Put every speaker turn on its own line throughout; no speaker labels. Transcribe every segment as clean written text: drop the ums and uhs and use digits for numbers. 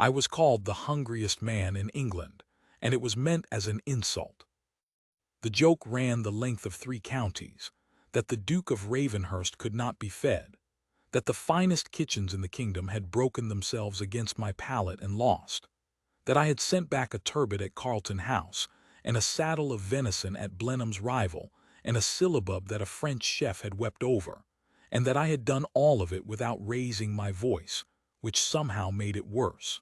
I was called the hungriest man in England, and it was meant as an insult. The joke ran the length of 3 counties, that the Duke of Ravenhurst could not be fed, that the finest kitchens in the kingdom had broken themselves against my palate and lost, that I had sent back a turbot at Carlton House, and a saddle of venison at Blenheim's rival, and a syllabub that a French chef had wept over, and that I had done all of it without raising my voice, which somehow made it worse.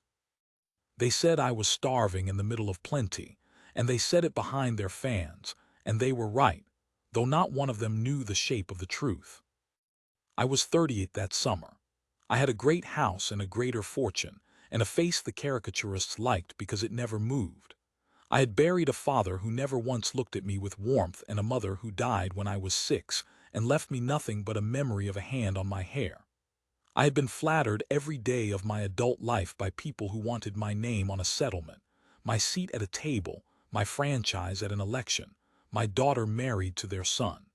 They said I was starving in the middle of plenty, and they said it behind their fans, and they were right, though not one of them knew the shape of the truth. I was 38 that summer. I had a great house and a greater fortune, and a face the caricaturists liked because it never moved. I had buried a father who never once looked at me with warmth and a mother who died when I was 6 and left me nothing but a memory of a hand on my hair. I had been flattered every day of my adult life by people who wanted my name on a settlement, my seat at a table, my franchise at an election, my daughter married to their son.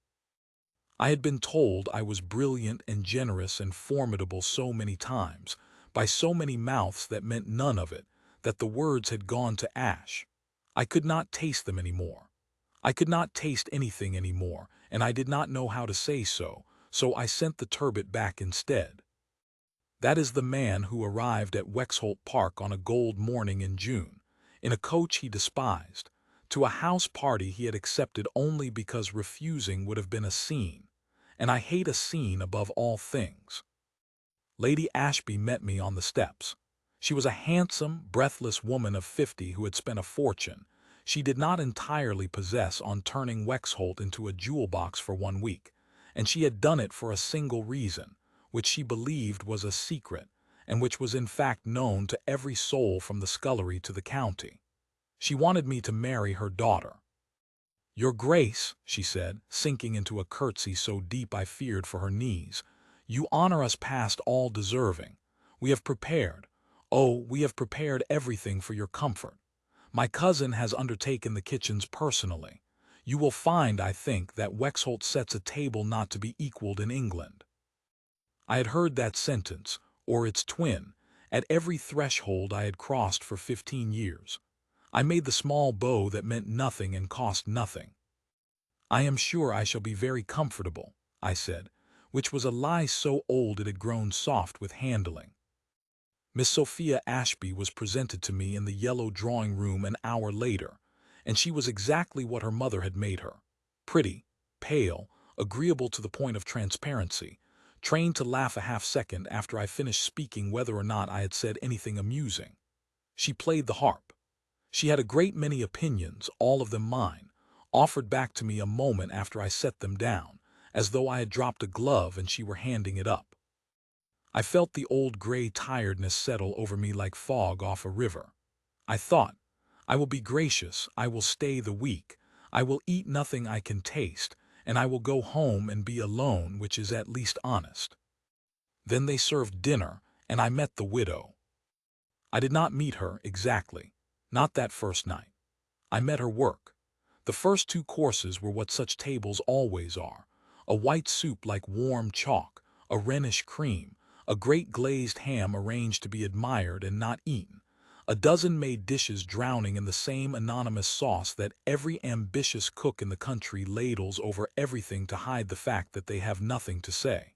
I had been told I was brilliant and generous and formidable so many times, by so many mouths that meant none of it, that the words had gone to ash. I could not taste them anymore. I could not taste anything anymore, and I did not know how to say so I sent the turbot back instead. That is the man who arrived at Wexholt Park on a gold morning in June, in a coach he despised, to a house party he had accepted only because refusing would have been a scene, and I hate a scene above all things. Lady Ashby met me on the steps. She was a handsome, breathless woman of 50 who had spent a fortune she did not entirely possess on turning Wexholt into a jewel box for 1 week, and she had done it for a single reason, which she believed was a secret, and which was in fact known to every soul from the scullery to the county. She wanted me to marry her daughter. "Your Grace," she said, sinking into a curtsy so deep I feared for her knees, "you honor us past all deserving. We have prepared, we have prepared everything for your comfort. My cousin has undertaken the kitchens personally. You will find, I think, that Wexholt sets a table not to be equaled in England." I had heard that sentence, or its twin, at every threshold I had crossed for 15 years. I made the small bow that meant nothing and cost nothing. "I am sure I shall be very comfortable," I said, which was a lie so old it had grown soft with handling. Miss Sophia Ashby was presented to me in the yellow drawing-room an hour later, and she was exactly what her mother had made her: pretty, pale, agreeable to the point of transparency, trained to laugh a half-second after I finished speaking whether or not I had said anything amusing. She played the harp. She had a great many opinions, all of them mine, offered back to me a moment after I set them down, as though I had dropped a glove and she were handing it up. I felt the old gray tiredness settle over me like fog off a river. I thought, I will be gracious, I will stay the week, I will eat nothing I can taste, and I will go home and be alone, which is at least honest. Then they served dinner, and I met the widow. I did not meet her, exactly, not that first night. I met her work. The first 2 courses were what such tables always are: a white soup like warm chalk, a Rhenish cream, a great glazed ham arranged to be admired and not eaten, a dozen made dishes drowning in the same anonymous sauce that every ambitious cook in the country ladles over everything to hide the fact that they have nothing to say.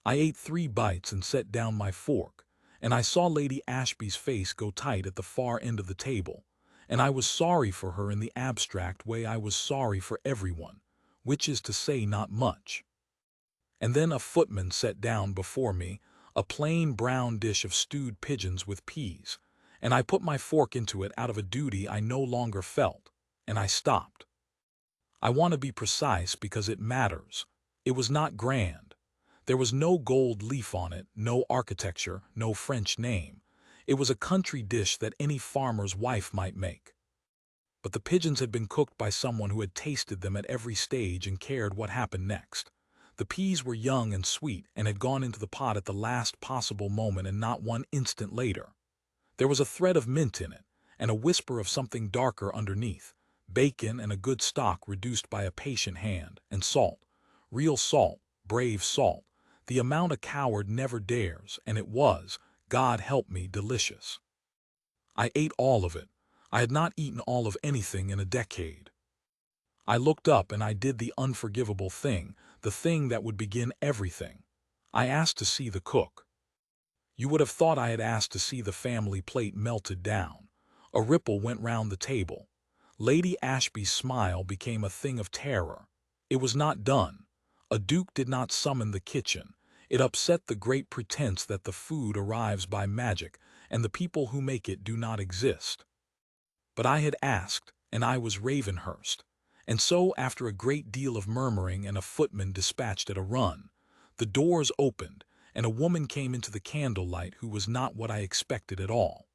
I ate 3 bites and set down my fork, and I saw Lady Ashby's face go tight at the far end of the table, and I was sorry for her in the abstract way I was sorry for everyone, which is to say not much. And then a footman set down before me a plain brown dish of stewed pigeons with peas, and I put my fork into it out of a duty I no longer felt, and I stopped. I want to be precise because it matters. It was not grand. There was no gold leaf on it, no architecture, no French name. It was a country dish that any farmer's wife might make. But the pigeons had been cooked by someone who had tasted them at every stage and cared what happened next. The peas were young and sweet and had gone into the pot at the last possible moment and not 1 instant later. There was a thread of mint in it, and a whisper of something darker underneath, bacon and a good stock reduced by a patient hand, and salt, real salt, brave salt, the amount a coward never dares, and it was, God help me, delicious. I ate all of it. I had not eaten all of anything in a decade. I looked up and I did the unforgivable thing, the thing that would begin everything. I asked to see the cook. You would have thought I had asked to see the family plate melted down. A ripple went round the table. Lady Ashby's smile became a thing of terror. It was not done. A duke did not summon the kitchen. It upset the great pretense that the food arrives by magic and the people who make it do not exist. But I had asked, and I was Ravenhurst. And so, after a great deal of murmuring and a footman dispatched at a run, the doors opened, and a woman came into the candlelight who was not what I expected at all.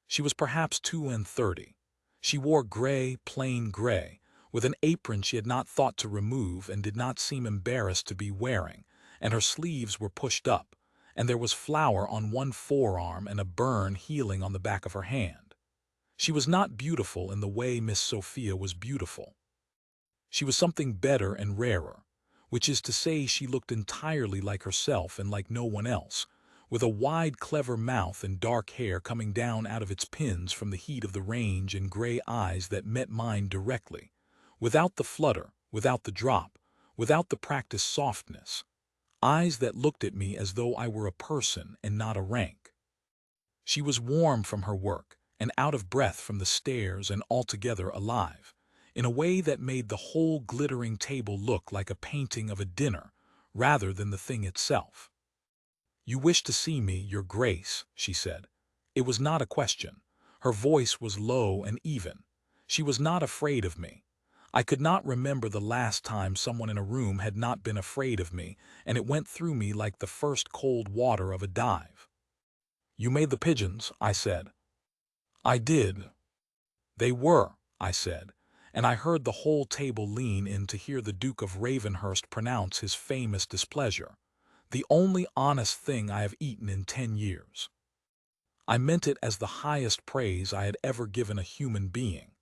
She was perhaps 32. She wore gray, plain gray, with an apron she had not thought to remove and did not seem embarrassed to be wearing, and her sleeves were pushed up, and there was flour on one forearm and a burn healing on the back of her hand. She was not beautiful in the way Miss Sophia was beautiful. She was something better and rarer, which is to say she looked entirely like herself and like no one else, with a wide, clever mouth and dark hair coming down out of its pins from the heat of the range and gray eyes that met mine directly, without the flutter, without the drop, without the practiced softness, eyes that looked at me as though I were a person and not a rank. She was warm from her work, and out of breath from the stairs and altogether alive, in a way that made the whole glittering table look like a painting of a dinner rather than the thing itself. "You wish to see me, your grace," she said. It was not a question. Her voice was low and even. She was not afraid of me. I could not remember the last time someone in a room had not been afraid of me, and it went through me like the first cold water of a dive. "You made the pigeons," I said. "I did." "They were," I said, and I heard the whole table lean in to hear the Duke of Ravenhurst pronounce his famous displeasure. "The only honest thing I have eaten in 10 years." I meant it as the highest praise I had ever given a human being.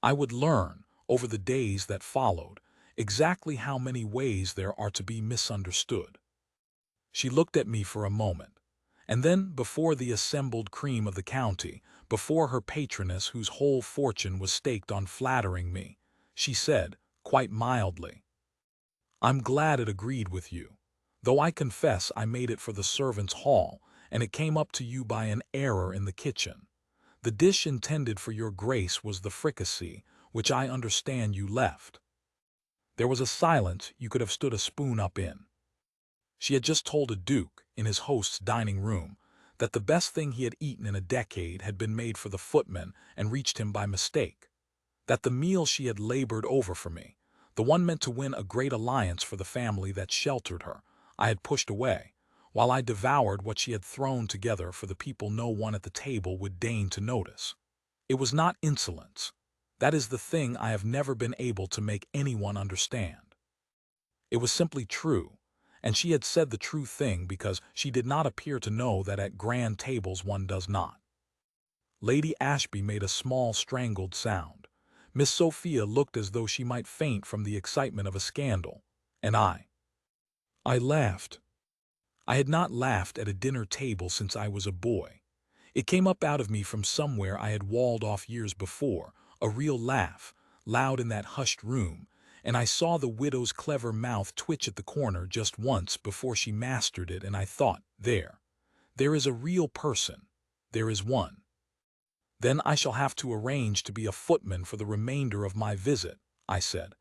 I would learn, over the days that followed, exactly how many ways there are to be misunderstood. She looked at me for a moment, and then, before the assembled cream of the county, before her patroness whose whole fortune was staked on flattering me, she said, quite mildly, "I'm glad it agreed with you, though I confess I made it for the servants' hall, and it came up to you by an error in the kitchen. The dish intended for your grace was the fricassee, which I understand you left." There was a silence you could have stood a spoon up in. She had just told a duke, in his host's dining room, that the best thing he had eaten in a decade had been made for the footman and reached him by mistake, that the meal she had labored over for me, the one meant to win a great alliance for the family that sheltered her, I had pushed away, while I devoured what she had thrown together for the people no one at the table would deign to notice. It was not insolence. That is the thing I have never been able to make anyone understand. It was simply true, and she had said the true thing because she did not appear to know that at grand tables one does not. Lady Ashby made a small strangled sound. Miss Sophia looked as though she might faint from the excitement of a scandal, and I laughed. I had not laughed at a dinner table since I was a boy. It came up out of me from somewhere I had walled off years before, a real laugh, loud in that hushed room, and I saw the widow's clever mouth twitch at the corner just once before she mastered it, and I thought, there is a real person, there is one. "Then I shall have to arrange to be a footman for the remainder of my visit," I said.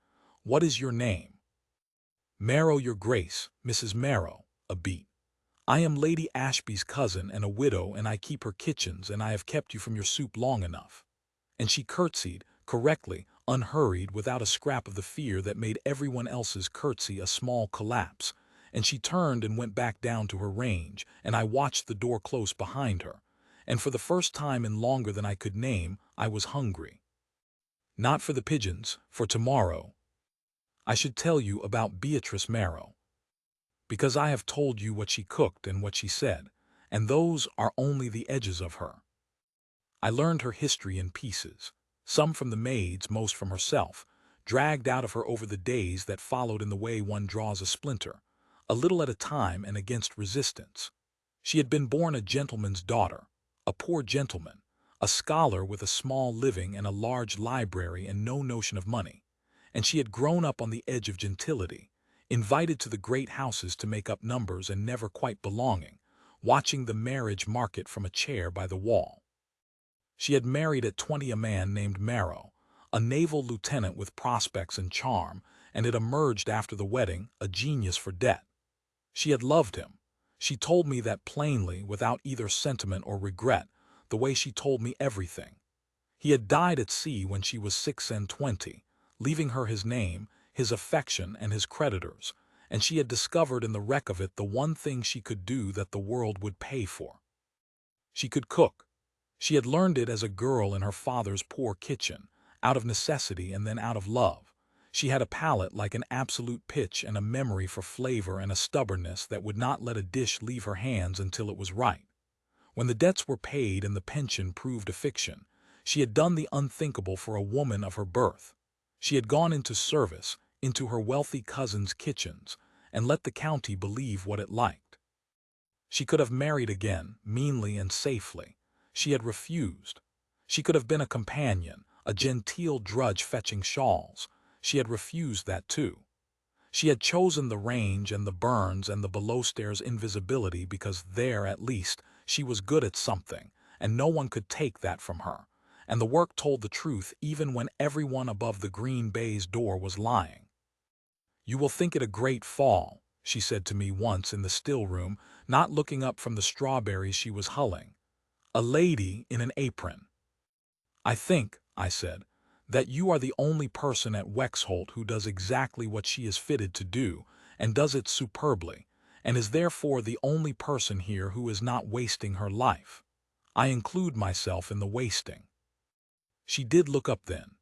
"What is your name?" "Marrow, your grace, Mrs. Marrow, a beat. I am Lady Ashby's cousin and a widow, and I keep her kitchens, and I have kept you from your soup long enough." And she curtsied, correctly, unhurried, without a scrap of the fear that made everyone else's curtsy a small collapse, and she turned and went back down to her range, and I watched the door close behind her, and for the first time in longer than I could name, I was hungry. Not for the pigeons, for tomorrow I should tell you about Beatrice Marrow, because I have told you what she cooked and what she said, and those are only the edges of her. I learned her history in pieces, some from the maids, most from herself, dragged out of her over the days that followed in the way one draws a splinter, a little at a time and against resistance. She had been born a gentleman's daughter, a poor gentleman, a scholar with a small living and a large library and no notion of money, and she had grown up on the edge of gentility, invited to the great houses to make up numbers and never quite belonging, watching the marriage market from a chair by the wall. She had married at 20 a man named Marrow, a naval lieutenant with prospects and charm, and had emerged after the wedding a genius for debt. She had loved him. She told me that plainly, without either sentiment or regret, the way she told me everything. He had died at sea when she was 26, leaving her his name, his affection, and his creditors, and she had discovered in the wreck of it the one thing she could do that the world would pay for. She could cook. She had learned it as a girl in her father's poor kitchen, out of necessity and then out of love. She had a palate like an absolute pitch and a memory for flavor and a stubbornness that would not let a dish leave her hands until it was right. When the debts were paid and the pension proved a fiction, she had done the unthinkable for a woman of her birth. She had gone into service, into her wealthy cousin's kitchens, and let the county believe what it liked. She could have married again, meanly and safely. She had refused. She could have been a companion, a genteel drudge fetching shawls. She had refused that too. She had chosen the range and the burns and the below-stairs invisibility because there, at least, she was good at something, and no one could take that from her. And the work told the truth even when everyone above the green baize door was lying. "You will think it a great fall," she said to me once in the still room, not looking up from the strawberries she was hulling. "A lady in an apron." "I think," I said, "that you are the only person at Wexholt who does exactly what she is fitted to do, and does it superbly, and is therefore the only person here who is not wasting her life. I include myself in the wasting." She did look up then,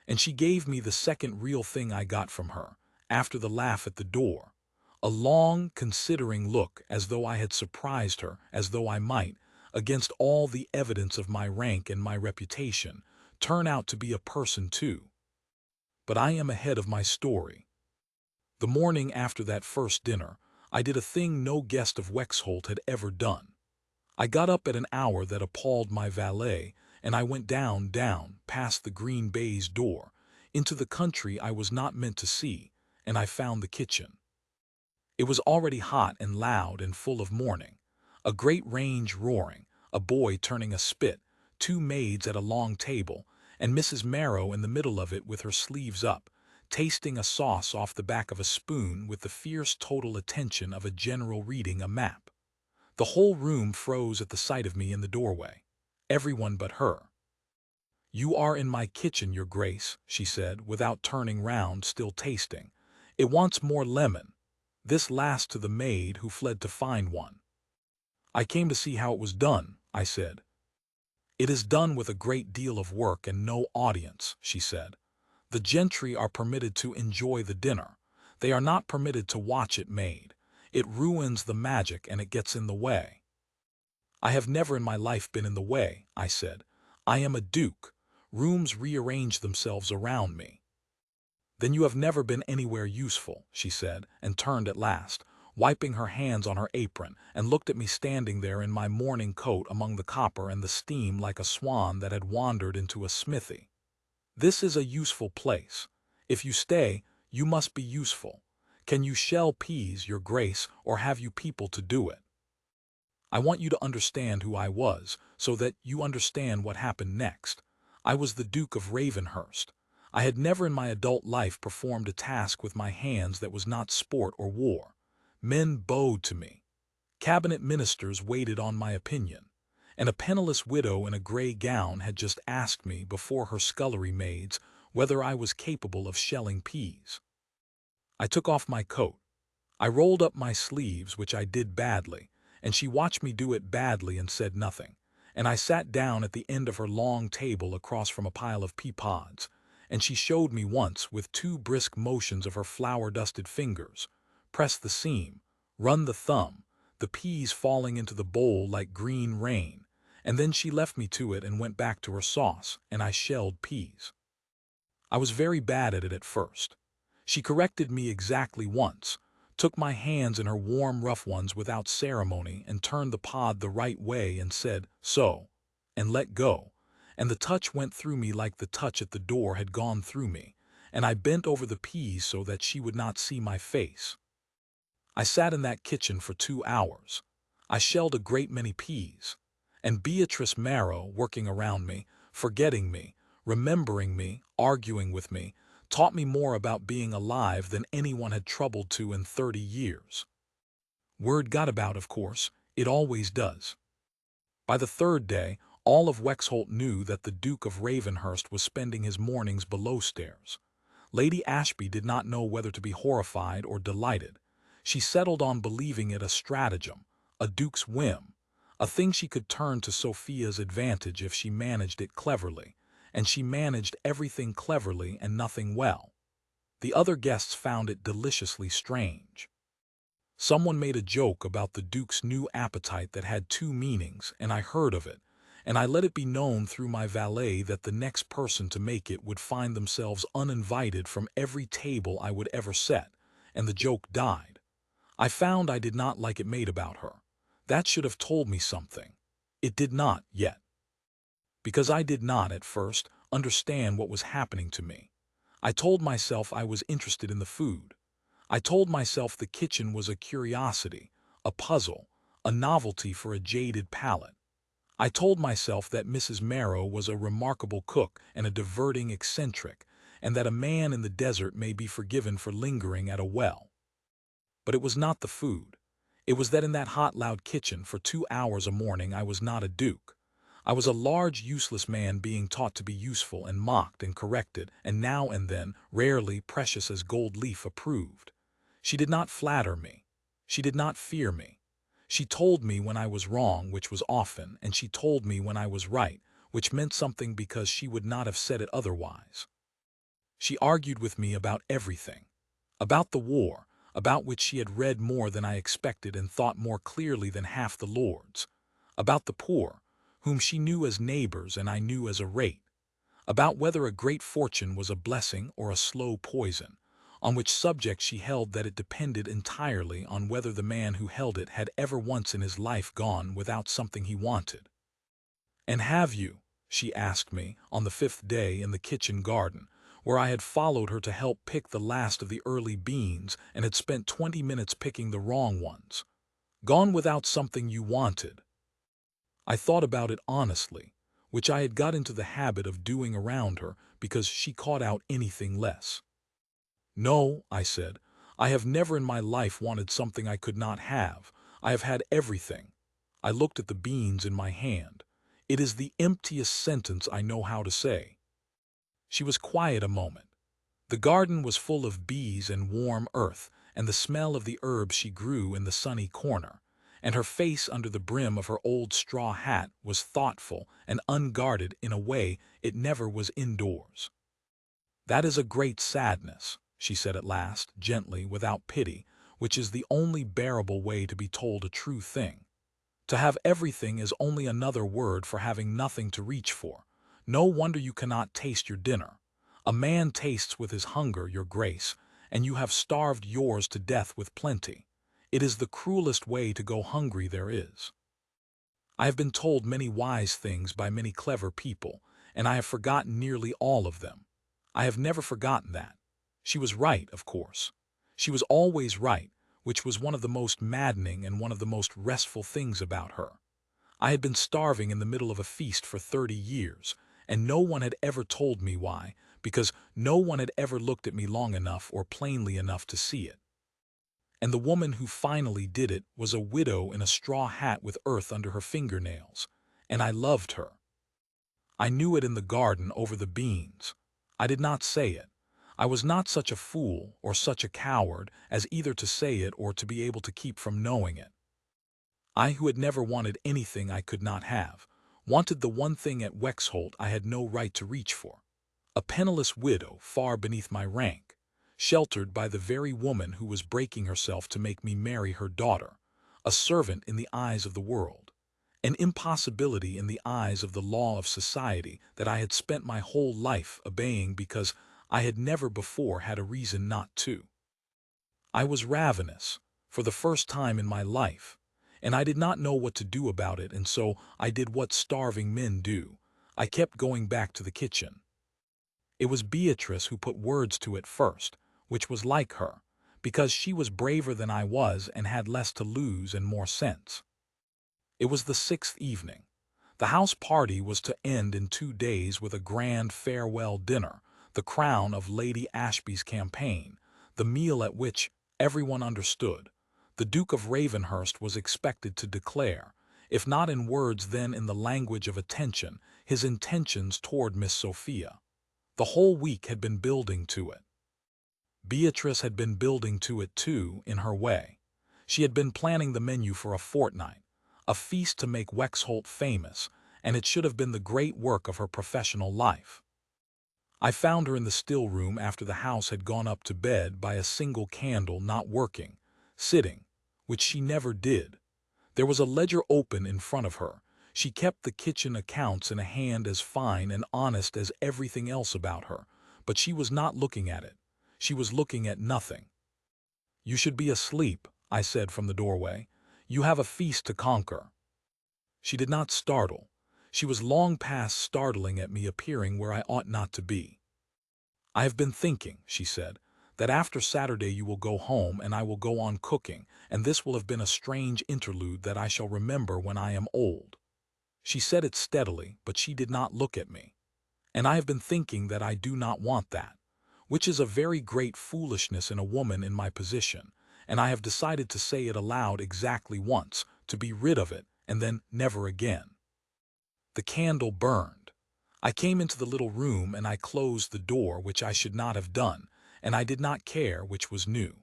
and she gave me the second real thing I got from her, after the laugh at the door, a long, considering look as though I had surprised her, as though I might, against all the evidence of my rank and my reputation, turn out to be a person too. But I am ahead of my story. The morning after that first dinner, I did a thing no guest of Wexholt had ever done. I got up at an hour that appalled my valet, and I went down, past the green baize door, into the country I was not meant to see, and I found the kitchen. It was already hot and loud and full of morning, a great range roaring, a boy turning a spit, 2 maids at a long table, and Mrs. Marrow in the middle of it with her sleeves up, tasting a sauce off the back of a spoon with the fierce total attention of a general reading a map. The whole room froze at the sight of me in the doorway. Everyone but her. "You are in my kitchen, Your Grace," she said, without turning round, still tasting. "It wants more lemon." This last to the maid, who fled to find one. "I came to see how it was done," I said. "It is done with a great deal of work and no audience," she said. "The gentry are permitted to enjoy the dinner. They are not permitted to watch it made. It ruins the magic and it gets in the way." "I have never in my life been in the way," I said. "I am a duke. Rooms rearrange themselves around me." "Then you have never been anywhere useful," she said, and turned at last, wiping her hands on her apron, and looked at me standing there in my morning coat among the copper and the steam like a swan that had wandered into a smithy. "This is a useful place. If you stay, you must be useful. Can you shell peas, Your Grace, or have you people to do it? I want you to understand who I was, so that you understand what happened next. I was the Duke of Ravenhurst. I had never in my adult life performed a task with my hands that was not sport or war. Men bowed to me. Cabinet ministers waited on my opinion. And a penniless widow in a gray gown had just asked me, before her scullery maids, whether I was capable of shelling peas. I took off my coat. I rolled up my sleeves, which I did badly, and she watched me do it badly and said nothing. And I sat down at the end of her long table across from a pile of pea pods, and she showed me once, with 2 brisk motions of her flour-dusted fingers, press the seam, run the thumb, the peas falling into the bowl like green rain, and then she left me to it and went back to her sauce, and I shelled peas. I was very bad at it at first. She corrected me exactly once, took my hands in her warm, rough ones without ceremony, and turned the pod the right way and said, "So," and let go, and the touch went through me like the touch at the door had gone through me, and I bent over the peas so that she would not see my face. I sat in that kitchen for 2 hours. I shelled a great many peas, and Beatrice Marrow working around me, forgetting me, remembering me, arguing with me, taught me more about being alive than anyone had troubled to in 30 years. Word got about, of course, it always does. By the third day, all of Wexholt knew that the Duke of Ravenhurst was spending his mornings below stairs. Lady Ashby did not know whether to be horrified or delighted. She settled on believing it a stratagem, a duke's whim, a thing she could turn to Sophia's advantage if she managed it cleverly, and she managed everything cleverly and nothing well. The other guests found it deliciously strange. Someone made a joke about the Duke's new appetite that had two meanings, and I heard of it, and I let it be known through my valet that the next person to make it would find themselves uninvited from every table I would ever set, and the joke died. I found I did not like it made about her. That should have told me something. It did not yet. Because I did not, at first, understand what was happening to me. I told myself I was interested in the food. I told myself the kitchen was a curiosity, a puzzle, a novelty for a jaded palate. I told myself that Mrs. Marrow was a remarkable cook and a diverting eccentric, and that a man in the desert may be forgiven for lingering at a well. But it was not the food. It was that in that hot, loud kitchen for 2 hours a morning I was not a duke. I was a large, useless man being taught to be useful and mocked and corrected, and now and then, rarely, precious as gold leaf approved. She did not flatter me. She did not fear me. She told me when I was wrong, which was often, and she told me when I was right, which meant something because she would not have said it otherwise. She argued with me about everything. About the war, about which she had read more than I expected and thought more clearly than half the lords. About the poor, whom she knew as neighbors and I knew as a rate. About whether a great fortune was a blessing or a slow poison, on which subject she held that it depended entirely on whether the man who held it had ever once in his life gone without something he wanted. "And have you," she asked me, on the 5th day in the kitchen garden, where I had followed her to help pick the last of the early beans and had spent 20 minutes picking the wrong ones, "gone without something you wanted?" I thought about it honestly, which I had got into the habit of doing around her because she caught out anything less. "No," I said, "I have never in my life wanted something I could not have. I have had everything." I looked at the beans in my hand. It is the emptiest sentence I know how to say. She was quiet a moment. The garden was full of bees and warm earth, and the smell of the herbs she grew in the sunny corner, and her face under the brim of her old straw hat was thoughtful and unguarded in a way it never was indoors. "That is a great sadness," she said at last, gently, without pity, which is the only bearable way to be told a true thing. To have everything is only another word for having nothing to reach for. No wonder you cannot taste your dinner. A man tastes with his hunger, your grace, and you have starved yours to death with plenty. It is the cruelest way to go hungry there is. I have been told many wise things by many clever people, and I have forgotten nearly all of them. I have never forgotten that. She was right, of course. She was always right, which was one of the most maddening and one of the most restful things about her. I had been starving in the middle of a feast for 30 years, and no one had ever told me why, because no one had ever looked at me long enough or plainly enough to see it. And the woman who finally did it was a widow in a straw hat with earth under her fingernails, and I loved her. I knew it in the garden over the beans. I did not say it. I was not such a fool or such a coward as either to say it or to be able to keep from knowing it. I, who had never wanted anything I could not have, wanted the one thing at Wexholt I had no right to reach for. A penniless widow far beneath my rank, sheltered by the very woman who was breaking herself to make me marry her daughter, a servant in the eyes of the world, an impossibility in the eyes of the law of society that I had spent my whole life obeying because I had never before had a reason not to. I was ravenous, for the first time in my life, and I did not know what to do about it, and so I did what starving men do. I kept going back to the kitchen. It was Beatrice who put words to it first, which was like her, because she was braver than I was and had less to lose and more sense. It was the 6th evening. The house party was to end in 2 days with a grand farewell dinner, the crown of Lady Ashby's campaign, the meal at which, everyone understood, the Duke of Ravenhurst was expected to declare, if not in words then in the language of attention, his intentions toward Miss Sophia. The whole week had been building to it. Beatrice had been building to it too, in her way. She had been planning the menu for a fortnight, a feast to make Wexholt famous, and it should have been the great work of her professional life. I found her in the still room after the house had gone up to bed by a single candle not working, sitting, which she never did. There was a ledger open in front of her. She kept the kitchen accounts in a hand as fine and honest as everything else about her, but she was not looking at it. She was looking at nothing. "You should be asleep," I said from the doorway. "You have a feast to conquer." She did not startle. She was long past startling at me appearing where I ought not to be. "I have been thinking," she said, "that after Saturday you will go home and I will go on cooking, and this will have been a strange interlude that I shall remember when I am old." She said it steadily, but she did not look at me. "And I have been thinking that I do not want that, which is a very great foolishness in a woman in my position, and I have decided to say it aloud exactly once, to be rid of it, and then never again." The candle burned. I came into the little room and I closed the door, which I should not have done, and I did not care which was new.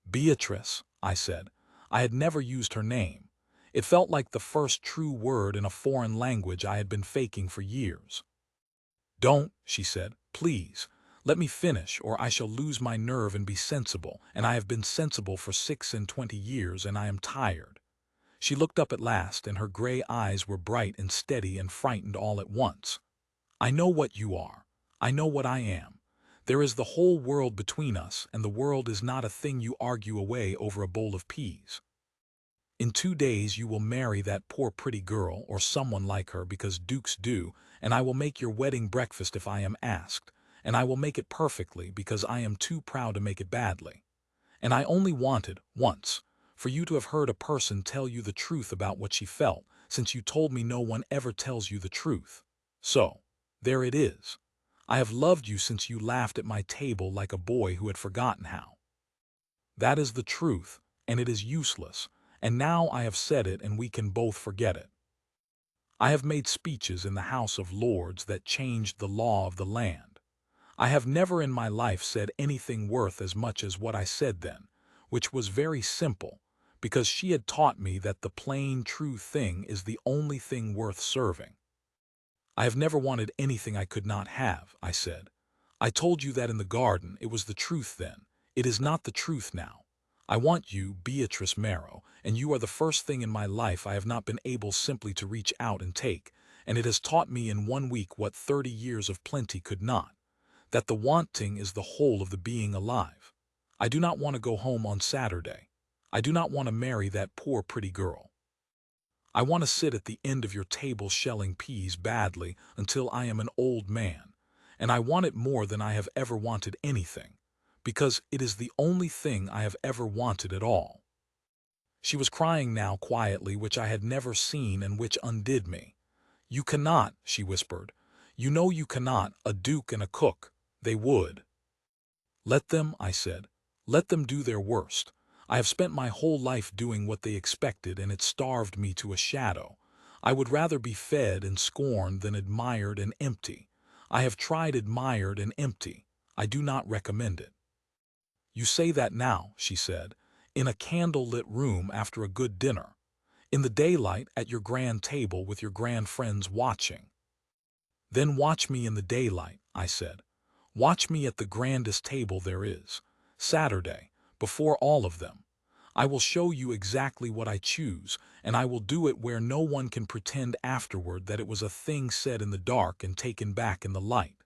"Beatrice," I said. I had never used her name. It felt like the first true word in a foreign language I had been faking for years. "Don't," she said, "please. Let me finish, or I shall lose my nerve and be sensible, and I have been sensible for 26 years, and I am tired." She looked up at last, and her gray eyes were bright and steady and frightened all at once. "I know what you are. I know what I am. There is the whole world between us, and the world is not a thing you argue away over a bowl of peas. In 2 days you will marry that poor pretty girl, or someone like her, because dukes do, and I will make your wedding breakfast if I am asked, and I will make it perfectly because I am too proud to make it badly. And I only wanted, once, for you to have heard a person tell you the truth about what she felt, since you told me no one ever tells you the truth. So, there it is. I have loved you since you laughed at my table like a boy who had forgotten how. That is the truth, and it is useless, and now I have said it and we can both forget it. I have made speeches in the House of Lords that changed the law of the land. I have never in my life said anything worth as much as what I said then, which was very simple, because she had taught me that the plain, true thing is the only thing worth serving. I have never wanted anything I could not have, I said. I told you that in the garden. It was the truth then. It is not the truth now. I want you, Beatrice Marrow, and you are the first thing in my life I have not been able simply to reach out and take, and it has taught me in 1 week what 30 years of plenty could not, that the wanting is the whole of the being alive. I do not want to go home on Saturday. I do not want to marry that poor pretty girl. I want to sit at the end of your table shelling peas badly until I am an old man, and I want it more than I have ever wanted anything, because it is the only thing I have ever wanted at all." She was crying now quietly, which I had never seen and which undid me. "You cannot," she whispered. "You know you cannot, a duke and a cook. They would." "Let them," I said. "Let them do their worst. I have spent my whole life doing what they expected, and it starved me to a shadow. I would rather be fed and scorned than admired and empty. I have tried admired and empty. I do not recommend it." "You say that now," she said, "in a candle-lit room after a good dinner. In the daylight at your grand table with your grand friends watching." "Then watch me in the daylight," I said. "Watch me at the grandest table there is. Saturday, before all of them. I will show you exactly what I choose, and I will do it where no one can pretend afterward that it was a thing said in the dark and taken back in the light."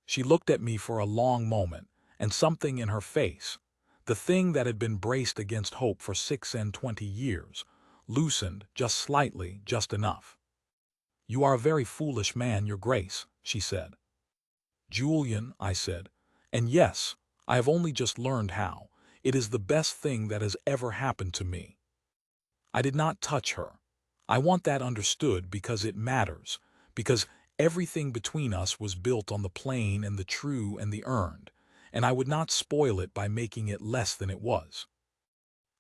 She looked at me for a long moment, and something in her face, the thing that had been braced against hope for 26 years, loosened just slightly, just enough. "You are a very foolish man, your grace," she said. "Julian," I said, "and yes, I have only just learned how. It is the best thing that has ever happened to me." I did not touch her. I want that understood because it matters, because everything between us was built on the plain and the true and the earned, and I would not spoil it by making it less than it was.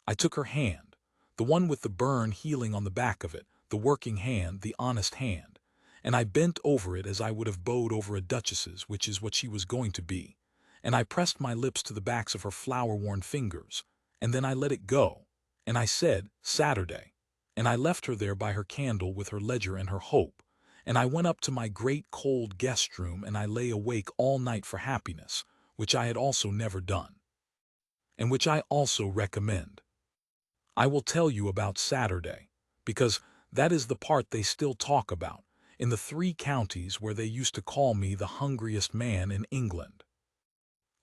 I took her hand, the one with the burn healing on the back of it, the working hand, the honest hand, and I bent over it as I would have bowed over a duchess's, which is what she was going to be, and I pressed my lips to the backs of her flower-worn fingers, and then I let it go, and I said, "Saturday," and I left her there by her candle with her ledger and her hope, and I went up to my great cold guest room and I lay awake all night for happiness, which I had also never done, and which I also recommend. I will tell you about Saturday, because that is the part they still talk about, in the 3 counties where they used to call me the hungriest man in England.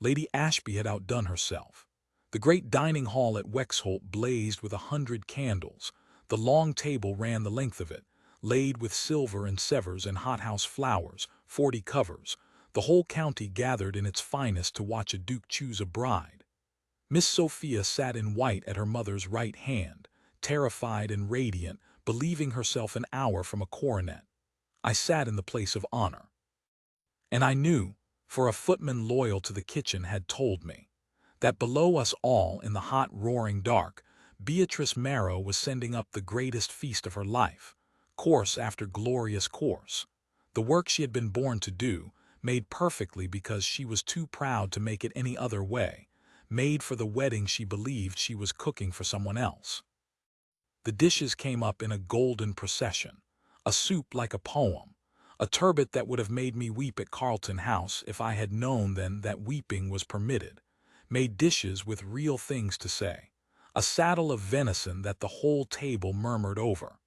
Lady Ashby had outdone herself. The great dining hall at Wexholt blazed with 100 candles. The long table ran the length of it, laid with silver and Sevres and hothouse flowers, 40 covers. The whole county gathered in its finest to watch a duke choose a bride. Miss Sophia sat in white at her mother's right hand, terrified and radiant, believing herself an hour from a coronet. I sat in the place of honor. And I knew, for a footman loyal to the kitchen had told me, that below us all in the hot roaring dark, Beatrice Marrow was sending up the greatest feast of her life, course after glorious course. The work she had been born to do, made perfectly because she was too proud to make it any other way, made for the wedding she believed she was cooking for someone else. The dishes came up in a golden procession, a soup like a poem, a turbot that would have made me weep at Carlton House if I had known then that weeping was permitted, made dishes with real things to say, a saddle of venison that the whole table murmured over.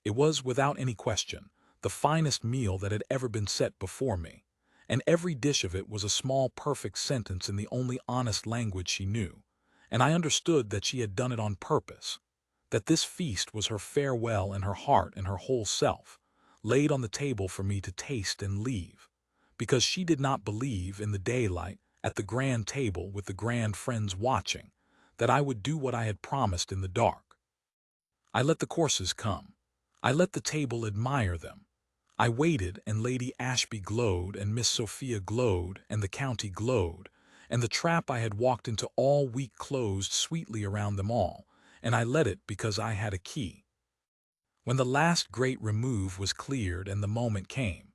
It was, without any question, the finest meal that had ever been set before me, and every dish of it was a small perfect sentence in the only honest language she knew, and I understood that she had done it on purpose, that this feast was her farewell and her heart and her whole self, laid on the table for me to taste and leave, because she did not believe in the daylight, at the grand table with the grand friends watching, that I would do what I had promised in the dark. I let the courses come. I let the table admire them. I waited, and Lady Ashby glowed, and Miss Sophia glowed, and the county glowed, and the trap I had walked into all week closed sweetly around them all, and I let it because I had a key. When the last great remove was cleared and the moment came,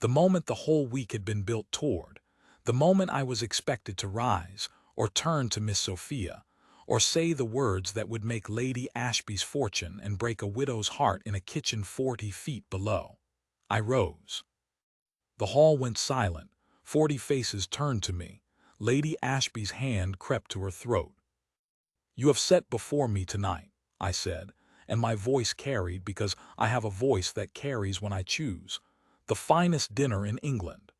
the moment the whole week had been built toward, the moment I was expected to rise, or turn to Miss Sophia, or say the words that would make Lady Ashby's fortune and break a widow's heart in a kitchen 40 feet below, I rose. The hall went silent, 40 faces turned to me, Lady Ashby's hand crept to her throat. "You have set before me tonight," I said, and my voice carried because I have a voice that carries when I choose, "the finest dinner in England.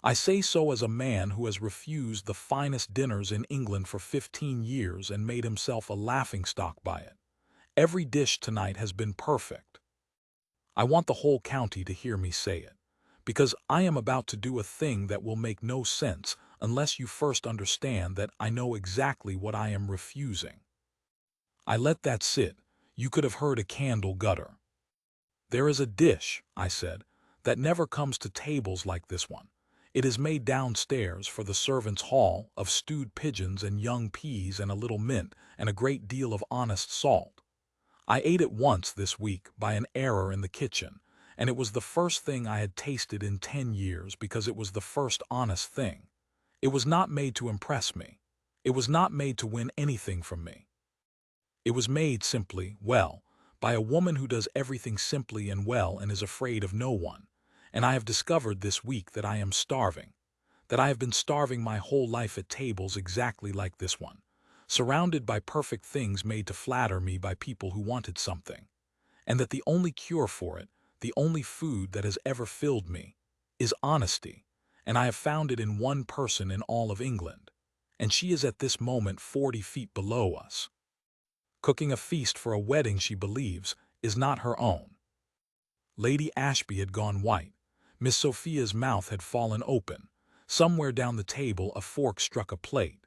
I say so as a man who has refused the finest dinners in England for 15 years and made himself a laughingstock by it. Every dish tonight has been perfect. I want the whole county to hear me say it, because I am about to do a thing that will make no sense unless you first understand that I know exactly what I am refusing." I let that sit. You could have heard a candle gutter. "There is a dish," I said, "that never comes to tables like this one. It is made downstairs for the servants' hall, of stewed pigeons and young peas and a little mint and a great deal of honest salt. I ate it once this week by an error in the kitchen, and it was the first thing I had tasted in 10 years because it was the first honest thing. It was not made to impress me. It was not made to win anything from me. It was made simply, well, by a woman who does everything simply and well and is afraid of no one, and I have discovered this week that I am starving, that I have been starving my whole life at tables exactly like this one, surrounded by perfect things made to flatter me by people who wanted something, and that the only cure for it, the only food that has ever filled me, is honesty, and I have found it in one person in all of England, and she is at this moment 40 feet below us. Cooking a feast for a wedding she believes is not her own. Lady Ashby had gone white. Miss Sophia's mouth had fallen open. Somewhere down the table a fork struck a plate.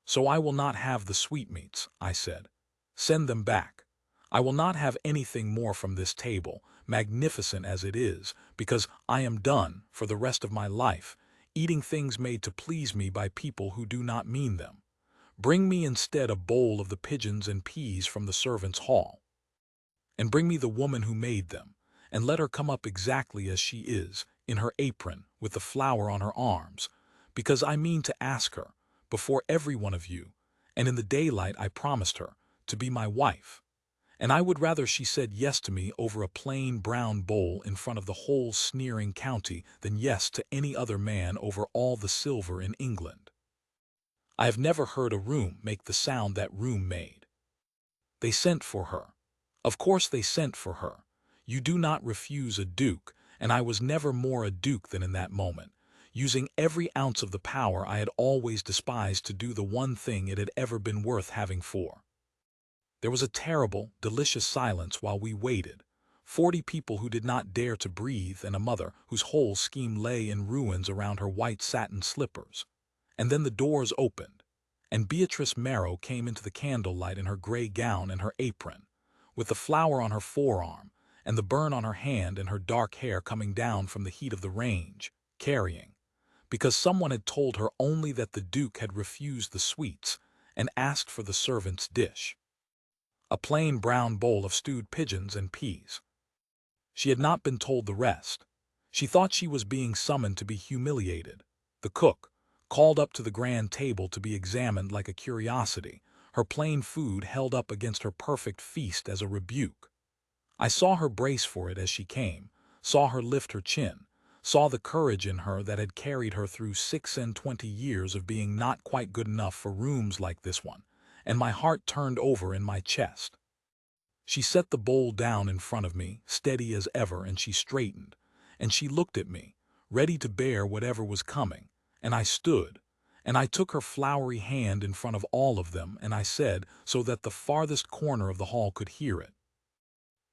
"So I will not have the sweetmeats," I said. "Send them back. I will not have anything more from this table, magnificent as it is, because I am done, for the rest of my life, eating things made to please me by people who do not mean them. Bring me instead a bowl of the pigeons and peas from the servants' hall. And bring me the woman who made them, and let her come up exactly as she is, in her apron, with the flower on her arms, because I mean to ask her, before every one of you, and in the daylight I promised her, to be my wife. And I would rather she said yes to me over a plain brown bowl in front of the whole sneering county than yes to any other man over all the silver in England. I have never heard a room make the sound that room made. They sent for her. Of course they sent for her. You do not refuse a duke, and I was never more a duke than in that moment, using every ounce of the power I had always despised to do the one thing it had ever been worth having for. There was a terrible, delicious silence while we waited. 40 people who did not dare to breathe, and a mother whose whole scheme lay in ruins around her white satin slippers. And then the doors opened, and Beatrice Marrow came into the candlelight in her gray gown and her apron, with the flower on her forearm, and the burn on her hand and her dark hair coming down from the heat of the range, carrying, because someone had told her only that the Duke had refused the sweets and asked for the servant's dish. A plain brown bowl of stewed pigeons and peas. She had not been told the rest. She thought she was being summoned to be humiliated. The cook, called up to the grand table to be examined like a curiosity, her plain food held up against her perfect feast as a rebuke. I saw her brace for it as she came, saw her lift her chin, saw the courage in her that had carried her through 26 years of being not quite good enough for rooms like this one, and my heart turned over in my chest. She set the bowl down in front of me, steady as ever, and she straightened, and she looked at me, ready to bear whatever was coming, and I stood, and I took her flowery hand in front of all of them, and I said, so that the farthest corner of the hall could hear it,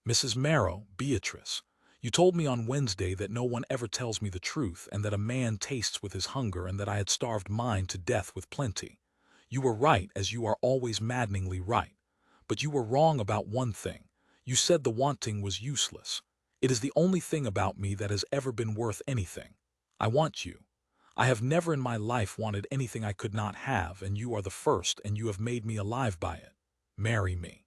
"Mrs. Marrow, Beatrice, you told me on Wednesday that no one ever tells me the truth, and that a man tastes with his hunger, and that I had starved mine to death with plenty. You were right, as you are always maddeningly right. But you were wrong about one thing. You said the wanting was useless. It is the only thing about me that has ever been worth anything. I want you. I have never in my life wanted anything I could not have, and you are the first, and you have made me alive by it. Marry me.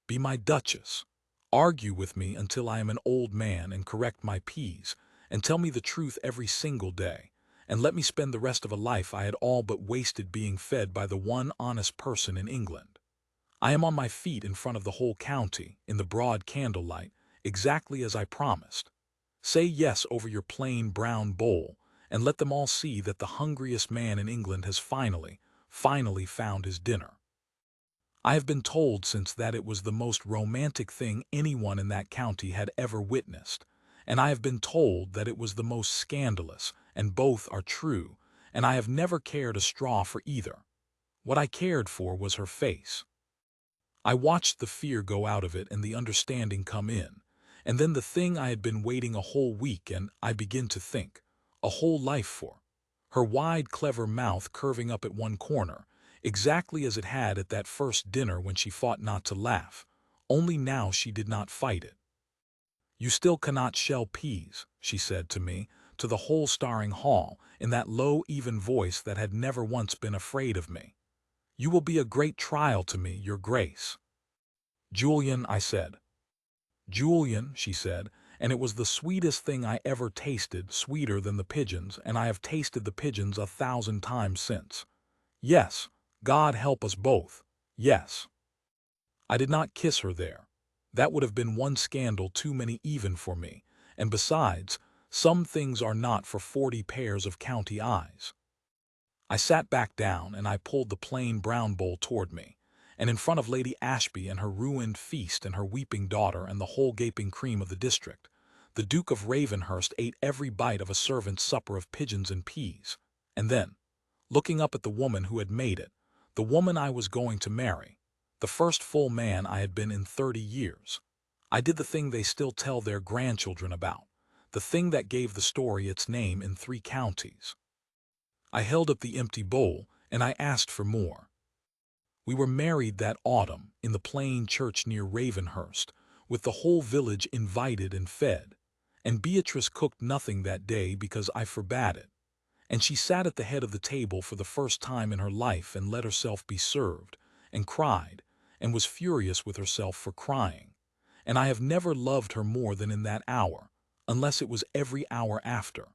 Be my duchess. Argue with me until I am an old man and correct my peas, and tell me the truth every single day, and let me spend the rest of a life I had all but wasted being fed by the one honest person in England. I am on my feet in front of the whole county, in the broad candlelight, exactly as I promised. Say yes over your plain brown bowl, and let them all see that the hungriest man in England has finally found his dinner. I have been told since that it was the most romantic thing anyone in that county had ever witnessed, and I have been told that it was the most scandalous, and both are true, and I have never cared a straw for either. What I cared for was her face. I watched the fear go out of it and the understanding come in, and then the thing I had been waiting a whole week and, I begin to think, a whole life for. Her wide, clever mouth curving up at one corner, exactly as it had at that first dinner when she fought not to laugh, only now she did not fight it. "You still cannot shell peas," she said to me, to the whole staring hall, in that low, even voice that had never once been afraid of me. "You will be a great trial to me, your grace." "Julian," I said. "Julian," she said, and it was the sweetest thing I ever tasted, sweeter than the pigeons, and I have tasted the pigeons 1,000 times since. Yes, God help us both, yes. I did not kiss her there. That would have been one scandal too many even for me, and besides, some things are not for 40 pairs of county eyes. I sat back down, and I pulled the plain brown bowl toward me, and in front of Lady Ashby and her ruined feast and her weeping daughter and the whole gaping cream of the district, the Duke of Ravenhurst ate every bite of a servant's supper of pigeons and peas, and then, looking up at the woman who had made it, the woman I was going to marry, the first full man I had been in 30 years, I did the thing they still tell their grandchildren about, the thing that gave the story its name in 3 counties. I held up the empty bowl, and I asked for more. We were married that autumn in the plain church near Ravenhurst, with the whole village invited and fed, and Beatrice cooked nothing that day because I forbade it, and she sat at the head of the table for the first time in her life and let herself be served, and cried, and was furious with herself for crying, and I have never loved her more than in that hour, unless it was every hour after.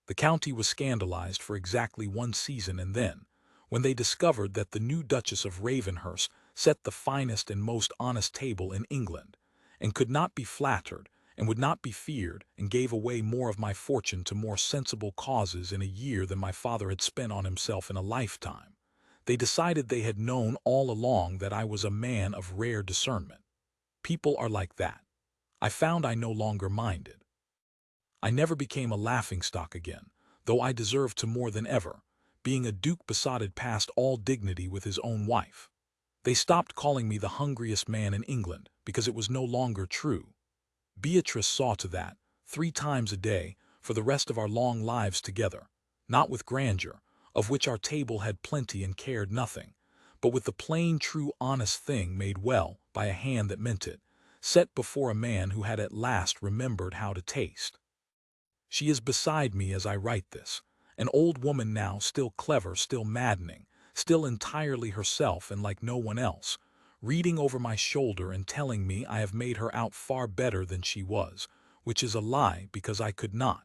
The county was scandalized for exactly 1 season, and then, when they discovered that the new Duchess of Ravenhurst set the finest and most honest table in England, and could not be flattered, and would not be feared, and gave away more of my fortune to more sensible causes in a year than my father had spent on himself in a lifetime, they decided they had known all along that I was a man of rare discernment. People are like that. I found I no longer minded. I never became a laughingstock again, though I deserved to more than ever, being a duke besotted past all dignity with his own wife. They stopped calling me the hungriest man in England because it was no longer true. Beatrice saw to that, 3 times a day, for the rest of our long lives together, not with grandeur, of which our table had plenty and cared nothing, but with the plain, true, honest thing made well by a hand that meant it, set before a man who had at last remembered how to taste. She is beside me as I write this, an old woman now, still clever, still maddening, still entirely herself and like no one else, reading over my shoulder and telling me I have made her out far better than she was, which is a lie because I could not.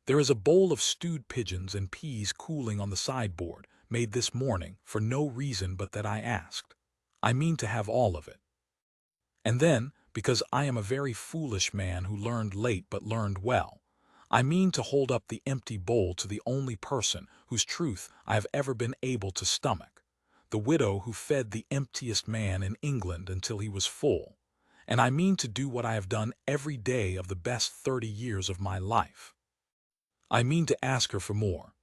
There is a bowl of stewed pigeons and peas cooling on the sideboard, made this morning for no reason but that I asked. I mean to have all of it. And then, because I am a very foolish man who learned late but learned well, I mean to hold up the empty bowl to the only person whose truth I have ever been able to stomach, the widow who fed the emptiest man in England until he was full, and I mean to do what I have done every day of the best 30 years of my life. I mean to ask her for more,